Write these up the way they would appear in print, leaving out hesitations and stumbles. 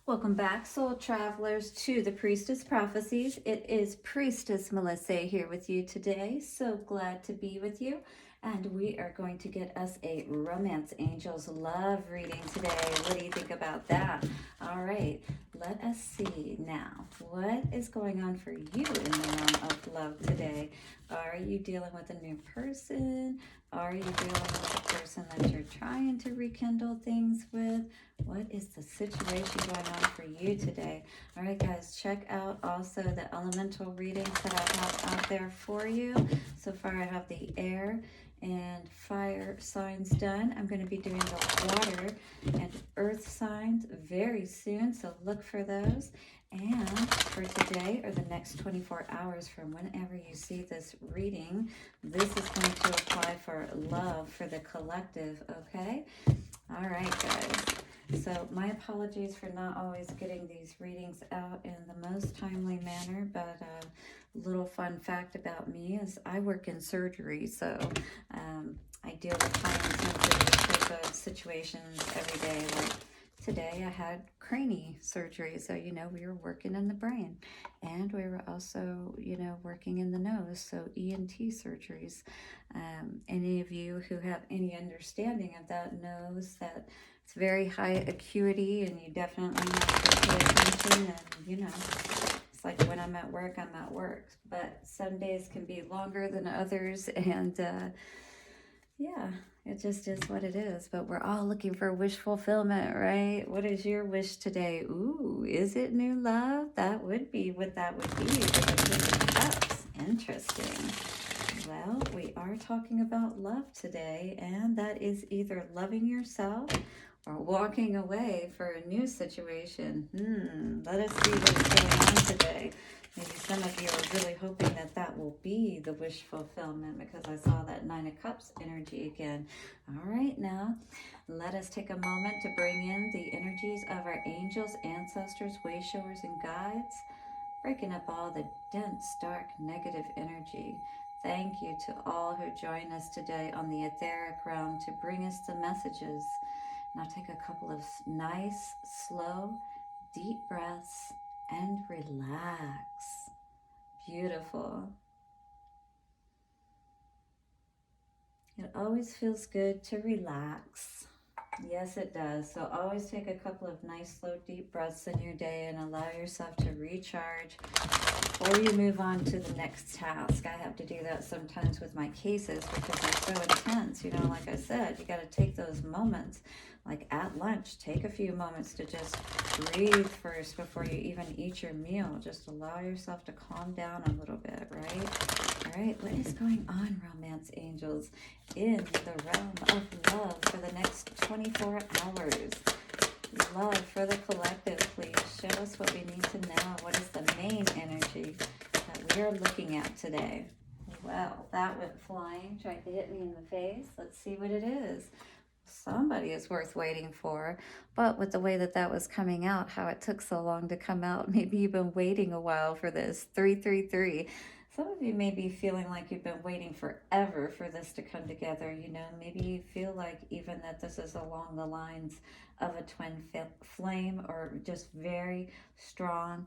Welcome back, soul travelers, to the Priestess Prophecies. It is Priestess Melissae here with you today. So glad to be with you. And we are going to get us a Romance Angels love reading today. What do you think about that? All right, let us see now. What is going on for you in the realm of love today? Are you dealing with a new person? Are you dealing with a person that you're trying to rekindle things with? What is the situation going on for you today? All right, guys, check out also the elemental readings that I have out there for you. So far, I have the air and fire signs done. I'm going to be doing the water and earth signs very soon, so look for those. And for today, or the next 24 hours from whenever you see this reading, this is going to apply for love for the collective, okay? All right, guys. So my apologies for not always getting these readings out in the most timely manner, but a little fun fact about me is I work in surgery, so I deal with high intensive type of situations every day. Like today I had cranie surgery, so we were working in the brain, and we were also working in the nose, so ENT surgeries. Any of you who have any understanding of that knows that it's very high acuity, and you definitely have to pay attention. And it's like when I'm at work, I'm at work, but some days can be longer than others, and yeah, it just is what it is. But we're all looking for wish fulfillment, right? What is your wish today? Ooh, is it new love? That would be what that would be. That's interesting. Well, we are talking about love today, and that is either loving yourself or walking away for a new situation. Let us see what's going on today. Maybe some of you are really hoping that that will be the wish fulfillment, because I saw that Nine of Cups energy again. All right, now let us take a moment to bring in the energies of our angels, ancestors, way showers, and guides, breaking up all the dense, dark, negative energy. Thank you to all who join us today on the etheric realm to bring us the messages. Now take a couple of nice, slow, deep breaths and relax. Beautiful. It always feels good to relax. Yes, it does. So always take a couple of nice, slow, deep breaths in your day and allow yourself to recharge before you move on to the next task. I have to do that sometimes with my cases because they're so intense. Like I said, you got to take those moments. Like at lunch, take a few moments to just breathe first before you even eat your meal. Just allow yourself to calm down a little bit, right? All right, what is going on, romance angels, in the realm of love for the next 24 hours? Love for the collective, please. Show us what we need to know. What is the main energy that we are looking at today? Well, that went flying, tried to hit me in the face. Let's see what it is. Somebody is worth waiting for. But with the way that that was coming out, how it took so long to come out, maybe you've been waiting a while for this. 333. Some of you may be feeling like you've been waiting forever for this to come together. Maybe you feel like even that this is along the lines of a twin flame, or just very strong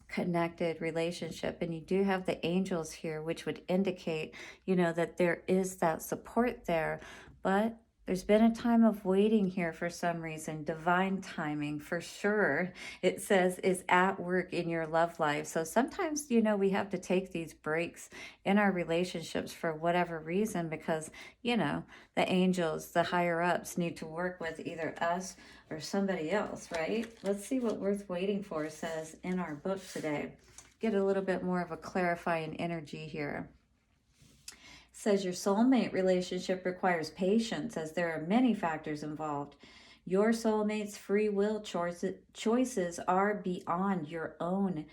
connected relationship. And you do have the angels here, which would indicate that there is that support there. But there's been a time of waiting here for some reason. Divine timing, for sure, it says, is at work in your love life. So sometimes, we have to take these breaks in our relationships for whatever reason, because, the angels, the higher ups, need to work with either us or somebody else, right? Let's see what worth waiting for says in our book today. Get a little bit more of a clarifying energy here. Says your soulmate relationship requires patience, as there are many factors involved. Your soulmate's free will choices are beyond your own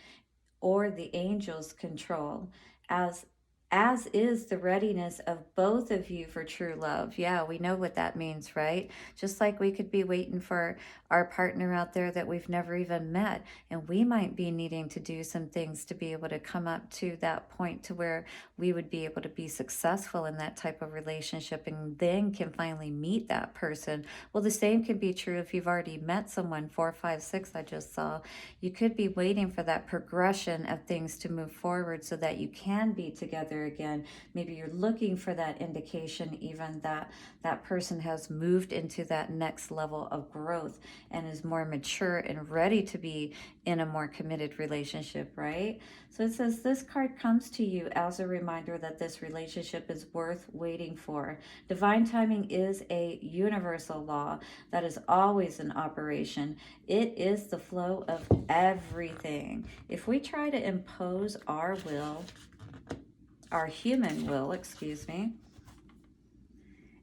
or the angel's control, as as is the readiness of both of you for true love. Yeah, we know what that means, right? Just like we could be waiting for our partner out there that we've never even met, and we might be needing to do some things to be able to come up to that point to where we would be able to be successful in that type of relationship and then can finally meet that person. Well, the same can be true if you've already met someone, 4, 5, 6, I just saw. You could be waiting for that progression of things to move forward so that you can be together again. Maybe you're looking for that indication, even that that person has moved into that next level of growth and is more mature and ready to be in a more committed relationship, right? So it says this card comes to you as a reminder that this relationship is worth waiting for. Divine timing is a universal law that is always in operation. It is the flow of everything. If we try to impose our will, our human will, excuse me,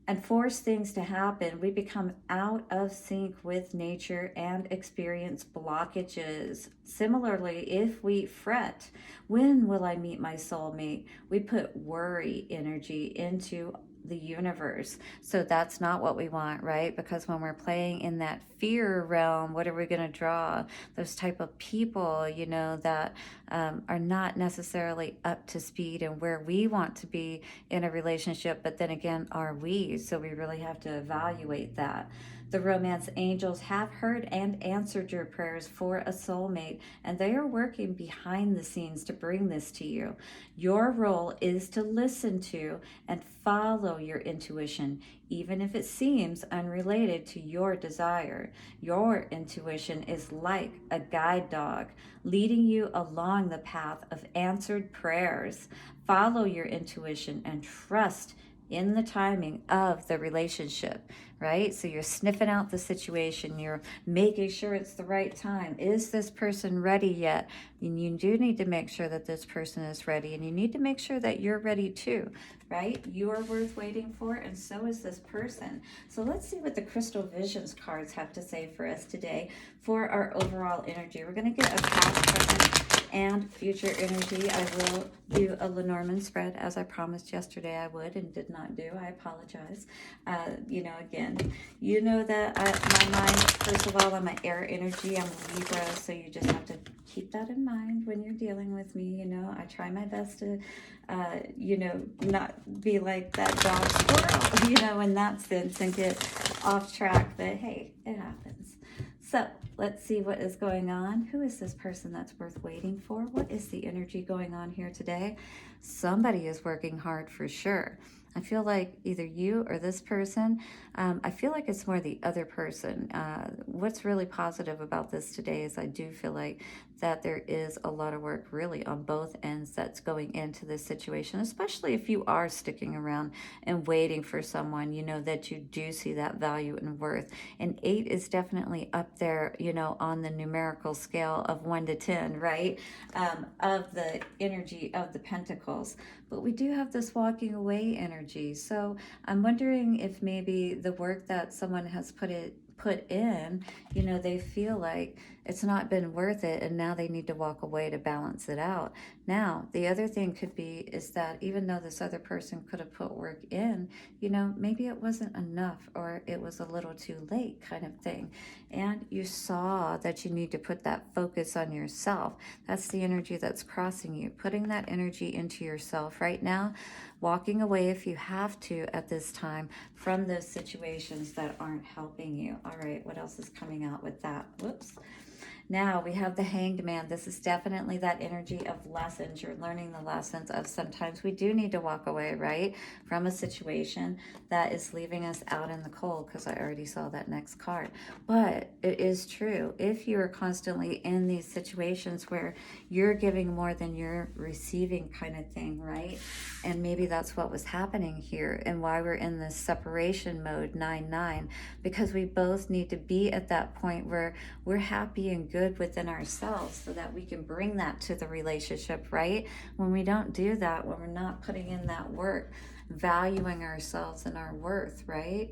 and force things to happen, we become out of sync with nature and experience blockages. Similarly, if we fret, when will I meet my soulmate? We put worry energy into the universe. So that's not what we want, right? Because when we're playing in that fear realm, what are we going to draw? Those type of people, you know, that are not necessarily up to speed and where we want to be in a relationship, but then again, are we? So we really have to evaluate that. The romance angels have heard and answered your prayers for a soulmate, and they are working behind the scenes to bring this to you. Your role is to listen to and follow your intuition, even if it seems unrelated to your desire. Your intuition is like a guide dog, leading you along the path of answered prayers. Follow your intuition and trust in the timing of the relationship, right? So you're sniffing out the situation, you're making sure it's the right time. Is this person ready yet? And you do need to make sure that this person is ready, and you need to make sure that you're ready too, right? You are worth waiting for, and so is this person. So let's see what the Crystal Visions cards have to say for us today for our overall energy. We're going to get a past, present, and future energy. I will do a Lenormand spread as I promised yesterday I would and did not do. I apologize. You know, again, you know that my mind, first of all, I'm an air energy. I'm a Libra, so you just have to keep that in mind when you're dealing with me. You know, I try my best to, you know, not be like that dog squirrel, you know, in that sense, and get off track. But hey, it happens. So let's see what is going on. Who is this person that's worth waiting for? What is the energy going on here today? Somebody is working hard for sure. I feel like either you or this person, I feel like it's more the other person. What's really positive about this today is I do feel like that there is a lot of work really on both ends that's going into this situation, especially if you are sticking around and waiting for someone, you know, that you do see that value and worth. And 8 is definitely up there, you know, on the numerical scale of 1 to 10, right? Of the energy of the pentacles. But we do have this walking away energy. So I'm wondering if maybe the work that someone has put in, you know, they feel like it's not been worth it, and now they need to walk away to balance it out. Now, the other thing could be is that even though this other person could have put work in, you know, maybe it wasn't enough, or it was a little too late kind of thing. And you saw that you need to put that focus on yourself. That's the energy that's crossing you, putting that energy into yourself right now, walking away if you have to at this time from those situations that aren't helping you. All right, what else is coming out with that? Whoops. Now we have the Hanged Man. This is definitely that energy of lessons. You're learning the lessons of sometimes we do need to walk away, right, from a situation that is leaving us out in the cold, because I already saw that next card. But it is true. If you are constantly in these situations where you're giving more than you're receiving kind of thing, right? And maybe that's what was happening here and why we're in this separation mode, 9-9, because we both need to be at that point where we're happy and good within ourselves so that we can bring that to the relationship, right? When we don't do that, when we're not putting in that work, valuing ourselves and our worth, right?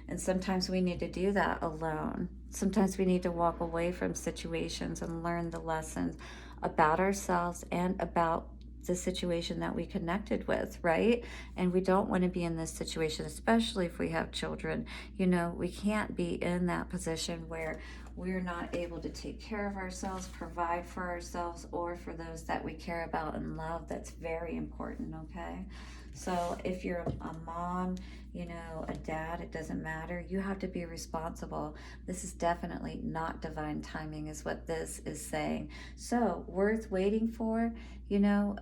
And sometimes we need to do that alone. Sometimes we need to walk away from situations and learn the lessons about ourselves and about the situation that we connected with, right? And we don't want to be in this situation, especially if we have children. You know, we can't be in that position where we're not able to take care of ourselves, provide for ourselves, or for those that we care about and love. That's very important, okay? So if you're a mom, you know, a dad, it doesn't matter. You have to be responsible. This is definitely not divine timing, is what this is saying. So, worth waiting for, you know,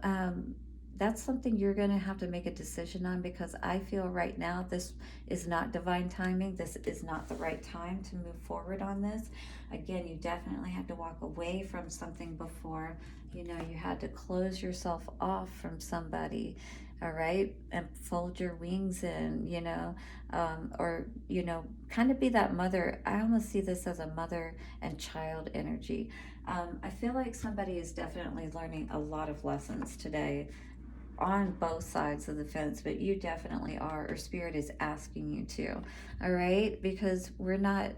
that's something you're going to have to make a decision on, because I feel right now this is not divine timing. This is not the right time to move forward on this. Again, you definitely have to walk away from something before. You know, you had to close yourself off from somebody, all right, and fold your wings in, you know, or, you know, kind of be that mother. I almost see this as a mother and child energy. I feel like somebody is definitely learning a lot of lessons today on both sides of the fence, but you definitely are, or spirit is asking you to, all right? Because we're not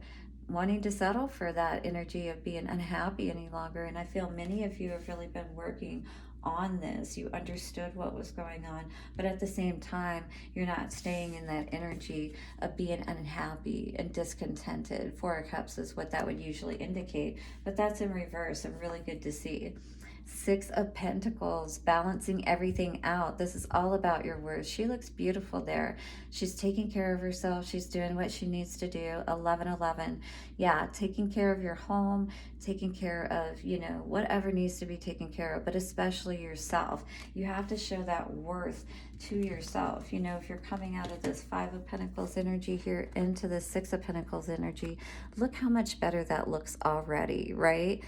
wanting to settle for that energy of being unhappy any longer. And I feel many of you have really been working on this. You understood what was going on, but at the same time, you're not staying in that energy of being unhappy and discontented. Four of Cups is what that would usually indicate, but that's in reverse and really good to see. Six of Pentacles, balancing everything out. This is all about your worth. She looks beautiful there. She's taking care of herself. She's doing what she needs to do. 1111. Yeah, taking care of your home, taking care of, you know, whatever needs to be taken care of, but especially yourself. You have to show that worth to yourself. You know, if you're coming out of this Five of Pentacles energy here into the Six of Pentacles energy, look how much better that looks already, right?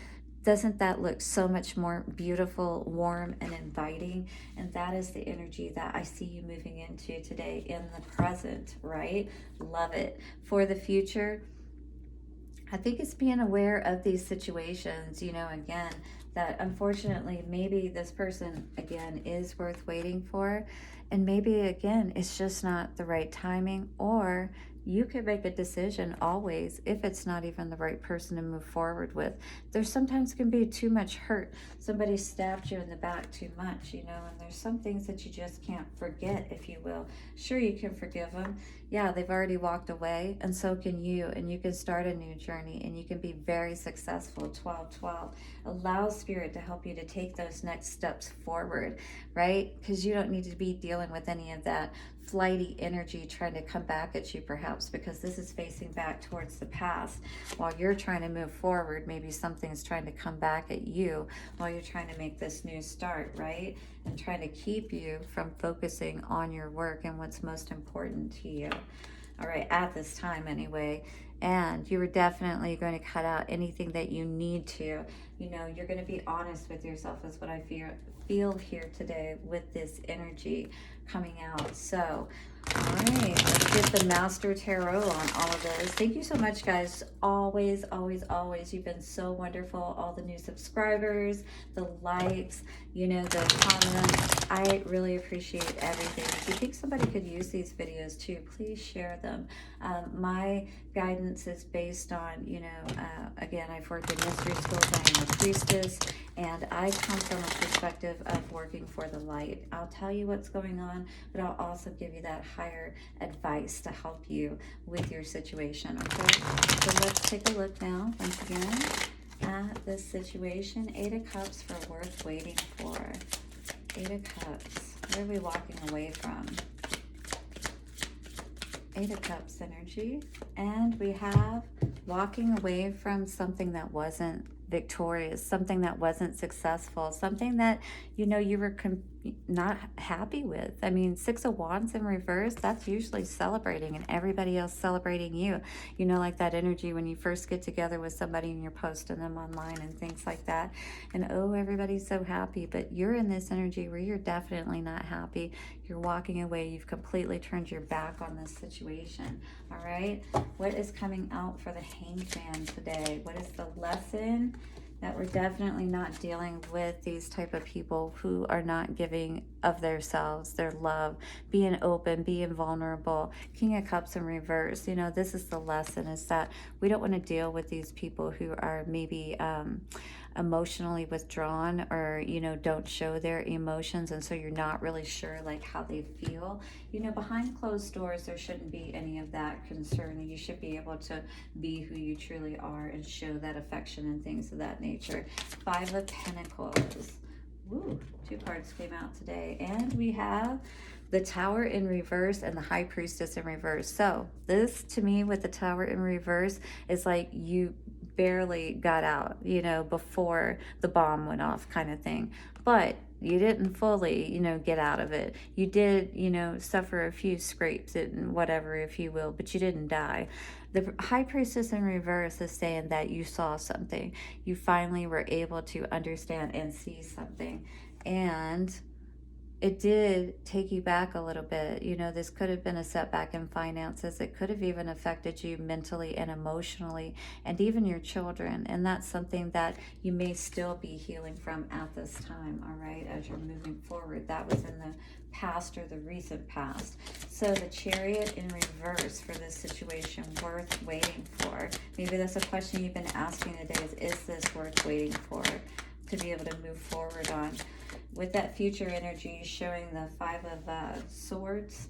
Doesn't that look so much more beautiful, warm, and inviting? And that is the energy that I see you moving into today in the present, right? Love it. For the future, I think it's being aware of these situations, you know, again, that unfortunately maybe this person, again, is worth waiting for. And maybe, again, it's just not the right timing, or you could make a decision always if it's not even the right person to move forward with. There sometimes can be too much hurt. Somebody stabbed you in the back too much, you know, and there's some things that you just can't forget, if you will. Sure, you can forgive them. Yeah, they've already walked away, and so can you, and you can start a new journey, and you can be very successful. 1212 allows spirit to help you to take those next steps forward, right? Because you don't need to be dealing with any of that flighty energy trying to come back at you, perhaps, because this is facing back towards the past while you're trying to move forward. Maybe something's trying to come back at you while you're trying to make this new start, right? And trying to keep you from focusing on your work and what's most important to you, all right, at this time anyway. And you are definitely going to cut out anything that you need to. You know, you're going to be honest with yourself, is what I feel here today with this energy coming out. So, all right, let's get the Master Tarot on all of those. Thank you so much, guys. Always, always, always. You've been so wonderful. All the new subscribers, the likes, you know, the comments. I really appreciate everything. If you think somebody could use these videos too, please share them. My guidance is based on, you know, again, I've worked in mystery schools. I am a priestess, and I come from a perspective of working for the light. I'll tell you what's going on, but I'll also give you that higher advice to help you with your situation, okay? So let's take a look now, once again, at this situation. Eight of Cups for worth waiting for. Eight of Cups. Where are we walking away from? Eight of Cups energy. And we have walking away from something that wasn't victorious, something that wasn't successful, something that, you know, you were not happy with. I mean, Six of Wands in reverse, that's usually celebrating and everybody else celebrating you. You know, like that energy when you first get together with somebody and you're posting them online and things like that. And oh, everybody's so happy, but you're in this energy where you're definitely not happy. You're walking away. You've completely turned your back on this situation. All right. What is coming out for the Hanged Man today? What is the lesson? That we're definitely not dealing with these type of people who are not giving of themselves, their love, being open, being vulnerable. King of Cups in reverse. You know, this is the lesson, is that we don't want to deal with these people who are maybe emotionally withdrawn, or, you know, don't show their emotions. And so you're not really sure like how they feel. You know, behind closed doors, there shouldn't be any of that concern. You should be able to be who you truly are and show that affection and things of that nature. Five of Pentacles. Woo, two cards came out today. And we have the Tower in reverse and the High Priestess in reverse. So this, to me, with the Tower in reverse, is like you barely got out, you know, before the bomb went off, kind of thing. But you didn't fully, you know, get out of it. You did, you know, suffer a few scrapes and whatever, if you will, but you didn't die. The High Priestess in reverse is saying that you saw something. You finally were able to understand and see something. And it did take you back a little bit. You know, this could have been a setback in finances. It could have even affected you mentally and emotionally, and even your children. And that's something that you may still be healing from at this time, all right, as you're moving forward. That was in the past or the recent past. So the Chariot in reverse for this situation, worth waiting for. Maybe that's a question you've been asking today, is this worth waiting for to be able to move forward on? With that future energy showing the Five of Swords,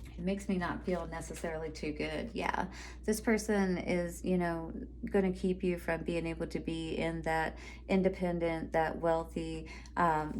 it makes me not feel necessarily too good. Yeah, this person is, you know, going to keep you from being able to be in that independent, that wealthy,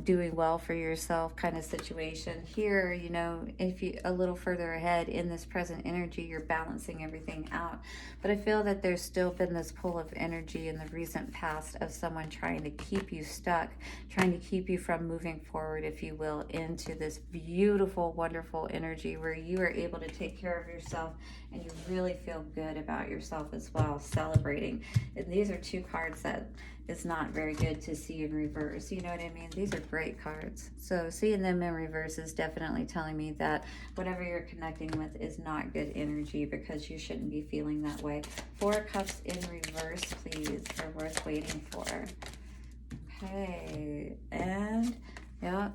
doing well for yourself kind of situation. Here, you know, if you a little further ahead in this present energy, you're balancing everything out. But I feel that there's still been this pull of energy in the recent past of someone trying to keep you stuck, trying to keep you from moving forward, if you will, into this beautiful, wonderful energy where you are able to take care of yourself and you really feel good about yourself as well, celebrating. And these are two cards that is not very good to see in reverse. You know what I mean? These are great cards. So seeing them in reverse is definitely telling me that whatever you're connecting with is not good energy, because you shouldn't be feeling that way. Four of Cups in reverse, please, for worth waiting for. Okay, and yeah,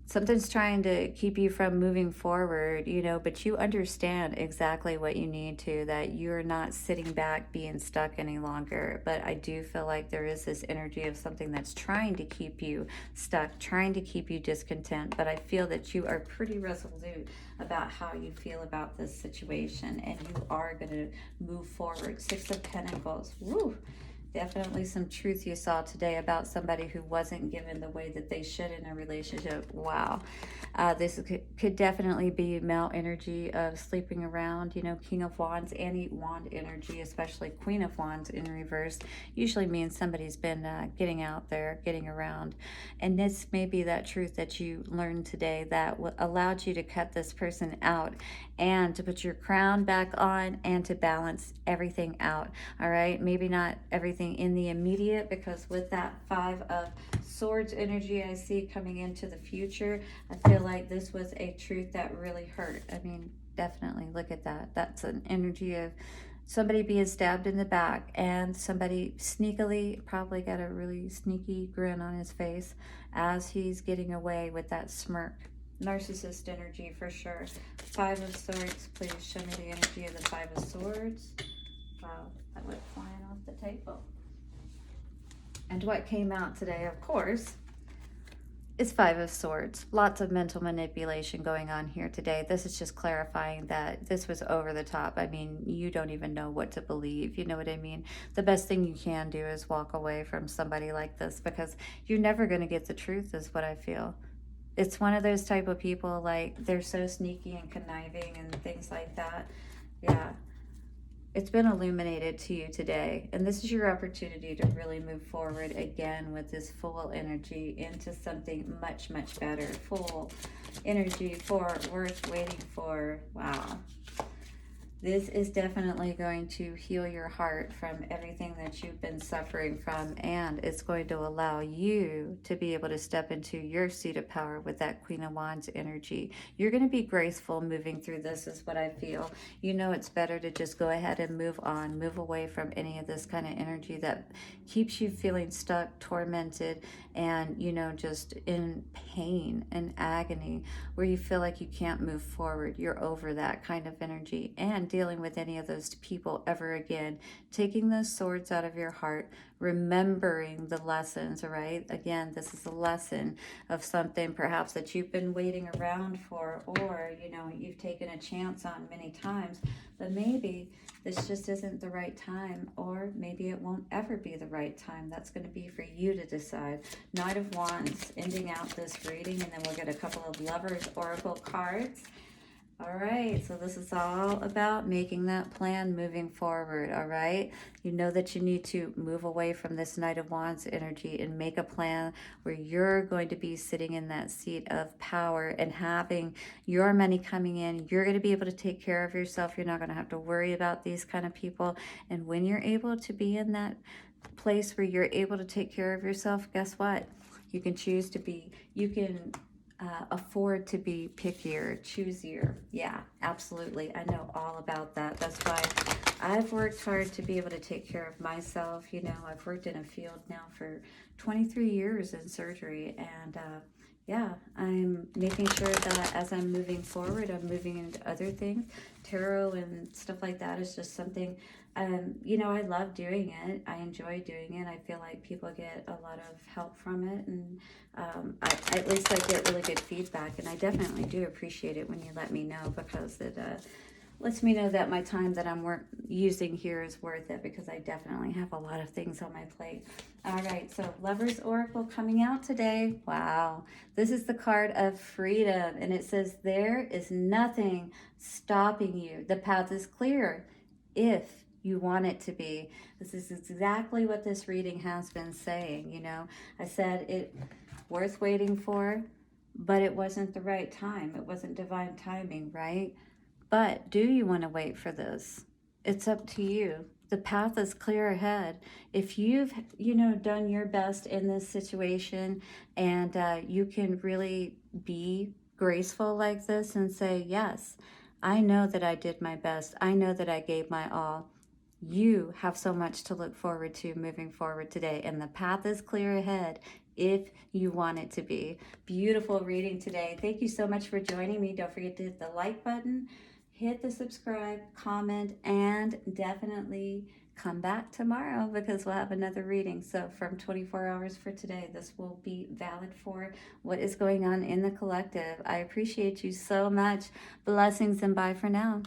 something's trying to keep you from moving forward, you know, but you understand exactly what you need to, that you're not sitting back being stuck any longer. But I do feel like there is this energy of something that's trying to keep you stuck, trying to keep you discontent. But I feel that you are pretty resolute about how you feel about this situation, and you are going to move forward. Six of Pentacles. Woo! Definitely some truth you saw today about somebody who wasn't given the way that they should in a relationship. Wow. This could definitely be male energy of sleeping around. You know, King of Wands, any wand energy, especially Queen of Wands in reverse, usually means somebody's been getting out there, getting around. And this may be that truth that you learned today that allowed you to cut this person out and to put your crown back on and to balance everything out. All right. Maybe not everything in the immediate, because with that Five of Swords energy I see coming into the future, I feel like this was a truth that really hurt. I mean, definitely look at that. That's an energy of somebody being stabbed in the back, and somebody sneakily probably got a really sneaky grin on his face as he's getting away with that smirk. Narcissist energy for sure. Five of Swords, please show me the energy of the Five of Swords. Wow, that went flying off the table. And what came out today, of course, is Five of Swords. Lots of mental manipulation going on here today. This is just clarifying that this was over the top. I mean, you don't even know what to believe. You know what I mean? The best thing you can do is walk away from somebody like this, because you're never going to get the truth, is what I feel. It's one of those type of people, like, they're so sneaky and conniving and things like that. Yeah. It's been illuminated to you today, and this is your opportunity to really move forward again with this full energy into something much, much better. Full energy for worth waiting for. Wow. This is definitely going to heal your heart from everything that you've been suffering from, and it's going to allow you to be able to step into your seat of power with that Queen of Wands energy. You're going to be graceful moving through this, is what I feel. You know, it's better to just go ahead and move on, move away from any of this kind of energy that keeps you feeling stuck, tormented, and, you know, just in pain and agony, where you feel like you can't move forward. You're over that kind of energy. And dealing with any of those people ever again. Taking those swords out of your heart, remembering the lessons, all right? Again, this is a lesson of something perhaps that you've been waiting around for, or, you know, you've taken a chance on many times, but maybe this just isn't the right time, or maybe it won't ever be the right time. That's going to be for you to decide. Knight of Wands, ending out this reading, and then we'll get a couple of Lovers Oracle cards. All right, so this is all about making that plan moving forward, all right? You know that you need to move away from this Knight of Wands energy and make a plan where you're going to be sitting in that seat of power and having your money coming in. You're going to be able to take care of yourself. You're not going to have to worry about these kind of people. And when you're able to be in that place where you're able to take care of yourself, guess what? You can choose to be, you can afford to be pickier, choosier. Yeah, absolutely. I know all about that. That's why I've worked hard to be able to take care of myself. You know, I've worked in a field now for 23 years in surgery, and yeah, I'm making sure that as I'm moving forward, I'm moving into other things. Tarot and stuff like that is just something, you know, I love doing it. I enjoy doing it. I feel like people get a lot of help from it, and at least I get really good feedback, and I definitely do appreciate it when you let me know, because it lets me know that my time that I'm using here is worth it, because I definitely have a lot of things on my plate. All right, so Lovers Oracle coming out today. Wow, this is the card of freedom, and it says there is nothing stopping you. The path is clear if you want it to be. This is exactly what this reading has been saying. You know, I said it worth waiting for, but it wasn't the right time. It wasn't divine timing, right? But do you want to wait for this? It's up to you. The path is clear ahead. If you've, you know, done your best in this situation, and you can really be graceful like this and say, yes, I know that I did my best. I know that I gave my all. You have so much to look forward to moving forward today, and the path is clear ahead if you want it to be. Beautiful reading today. Thank you so much for joining me. Don't forget to hit the like button, hit the subscribe, comment, and definitely come back tomorrow, because we'll have another reading. So from 24 hours for today, this will be valid for what is going on in the collective. I appreciate you so much. Blessings, and bye for now.